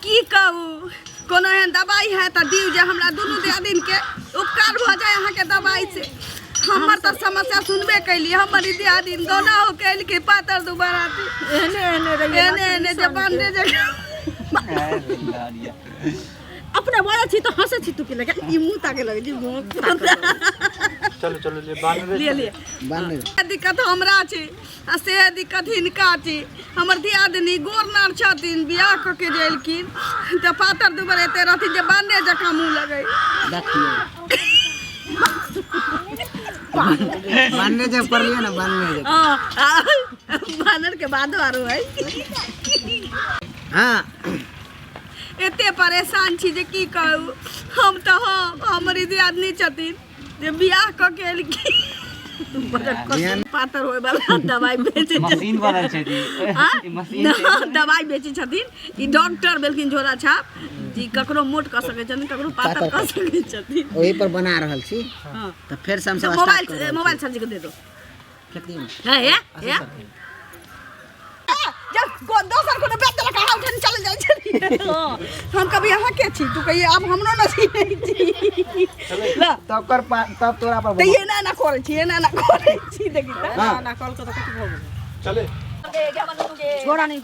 की कहू कोनो एहन दवाई है तो दियौ जे हमरा दुनू दियादिन के उपकार भ जाए अहाँ के दवाई से। हमर तो समस्या सुनबे कैली हमर दियादिन गौना हो कैल के पातर दोबारा एने जे बांधे जे अपने बड़ा छी तो हंसे छी तू के लगे ई मुंह ताके लगे जी चलो चलो ले बांध ले दिक्कत हमरा छै आ से दिक्कत हिनका छै। हमर दियादनी गोर नार छथिन बियाह क के जेलखिन त पातर दुबर एते रहथिन जे बांधे जका मुंह लगै देखिए बांधने जब कर लिया ना बांधने जब बानर के बाद आरो है हाँ एते परेशान छी जे की कहू। हम तो हमर दियादनी छथिन जे बियाह क के एलखिन पातर होय वाला दवाई बेचे मशीन वाला छै दी ई मशीन दवाई बेचे छथिन। ई डॉक्टर बेलखिन झोरा छाप जी ककरो मोट क सके छथिन ककरो पातर क सके छथिन वही पर बना रहल छी। हां तो फिर से हम सब मोबाइल सर जी को दे दो फेंक दियो है या जब दोसर को बेच देलक अहाँ उठन चल जाय छी। हम कभी अहाँ के छी तू कहिए अब हमरो नसीब नहीं छी ला तब तोरा पर त ये ना करे छी ये ना करे छी देखि त ना ना कॉल कर तो कथि भ गेल चले छोड़ा नहीं